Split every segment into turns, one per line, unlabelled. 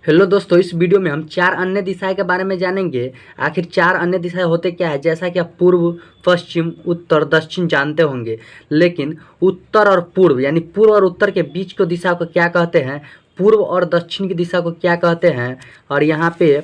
Hello दोस्तों, इस video में हम चार अन्य दिशाएं के बारे में जानेंगे। आखिर चार अन्य दिशाएं होते क्या है। जैसा कि आप पूर्व, पश्चिम, उत्तर, दक्षिण जानते होंगे, लेकिन उत्तर और पूर्व यानी पूर्व और उत्तर के बीच को दिशा को क्या कहते हैं, पूर्व और दक्षिण की दिशा को क्या कहते हैं, और यहाँ पे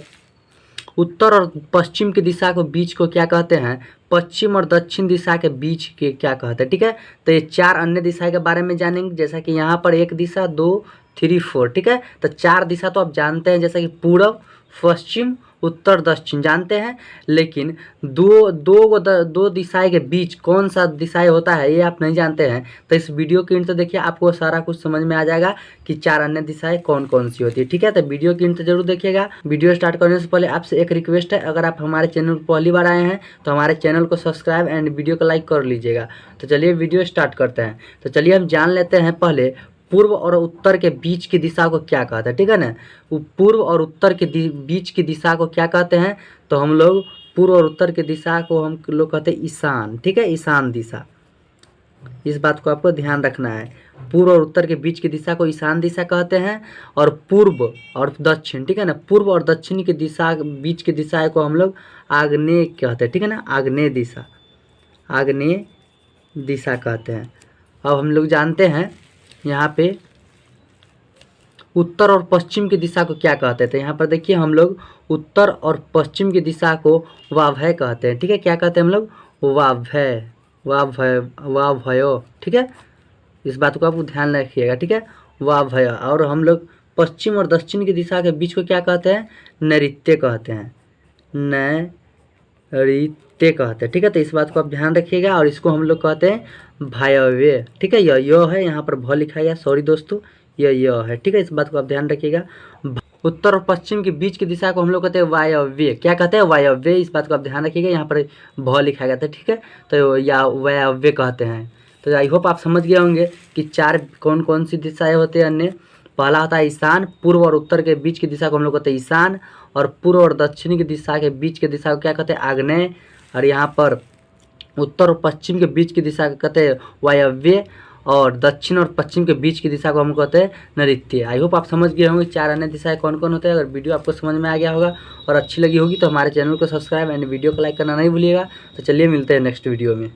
उत्तर और पश्चिम की दिशा को बीच को क्या कहते हैं, पश्चिम और दक्षिण दिशा के बीच के क्या कहते हैं। ठीक है, तो ये चार अन्य दिशा के बारे में जानेंगे। जैसा कि यहाँ पर एक दिशा, 2, 3, 4। ठीक है, तो चार दिशा तो आप जानते हैं, जैसा कि पूर्व, पश्चिम, उत्तर, दक्षिण जानते हैं। लेकिन दो दिशाएं के बीच कौन सा दिशाएं होता है ये आप नहीं जानते हैं। तो इस वीडियो के एंड तक देखिए, आपको सारा कुछ समझ में आ जाएगा कि चार अन्य दिशाएं कौन कौन सी होती है। ठीक है, तो वीडियो के एंड तक जरूर देखिएगा। वीडियो स्टार्ट करने से पहले आपसे एक रिक्वेस्ट है, अगर आप हमारे चैनल पर पहली बार आए हैं तो हमारे चैनल को सब्सक्राइब एंड वीडियो को लाइक कर लीजिएगा। तो चलिए वीडियो स्टार्ट करते हैं। तो चलिए हम जान लेते हैं पहले पूर्व और उत्तर के बीच की दिशा को क्या कहते हैं। ठीक है ना, वो पूर्व और उत्तर के बीच की दिशा को क्या कहते हैं, तो हम लोग पूर्व और उत्तर की दिशा को हम लोग कहते हैं ईशान। ठीक है, ईशान दिशा, इस बात को आपको ध्यान रखना है। पूर्व और उत्तर के बीच की दिशा को ईशान दिशा कहते हैं, और पूर्व और दक्षिण, ठीक है ना, पूर्व और दक्षिण की दिशा बीच की दिशा को हम लोग आग्नेय कहते हैं। ठीक है ना, आग्नेय दिशा, आग्नेय दिशा कहते हैं। अब हम लोग जानते हैं यहाँ पे उत्तर और पश्चिम की दिशा को क्या कहते थे। यहाँ पर देखिए, हम लोग उत्तर और पश्चिम की दिशा को वाभय कहते हैं। ठीक है, क्या कहते हैं हम लोग, वाभय, वाभय, वाभयो। ठीक है, इस बात को आप ध्यान रखिएगा। ठीक है, वाभय। और हम लोग पश्चिम और दक्षिण की दिशा के बीच को क्या कहते हैं, नैऋत्य कहते हैं, नैऋत्य कहते हैं। ठीक है, तो इस बात को आप ध्यान रखिएगा। और इसको हम लोग कहते हैं वायव्य। ठीक है, य है, यहाँ पर भ लिखा गया, सॉरी दोस्तों, य है। ठीक है, इस बात को आप ध्यान रखिएगा। उत्तर और पश्चिम के बीच की दिशा को हम लोग कहते हैं वायव्य। क्या कहते हैं, वायव्य। इस बात को आप ध्यान रखिएगा, यहाँ पर भ लिखा गया था। ठीक है, तो या वायव्य कहते हैं। तो आई होप आप समझ गए होंगे कि चार कौन कौन सी दिशाएं होती हैं अन्य। पहला होता है ईशान, पूर्व और उत्तर के बीच की दिशा को हम लोग कहते हैं ईशान, और पूर्व और दक्षिण की दिशा के बीच की दिशा को क्या कहते हैं, आग्नेय, और यहाँ पर उत्तर और पश्चिम के बीच की दिशा को कहते हैं वायव्य, और दक्षिण और पश्चिम के बीच की दिशा को हम कहते हैं नैऋत्य। आई होप आप समझ गए होंगे चार अन्य दिशाएं कौन कौन होते हैं। अगर वीडियो आपको समझ में आ गया होगा और अच्छी लगी होगी तो हमारे चैनल को सब्सक्राइब एंड वीडियो को लाइक करना नहीं भूलिएगा। तो चलिए मिलते हैं नेक्स्ट वीडियो में।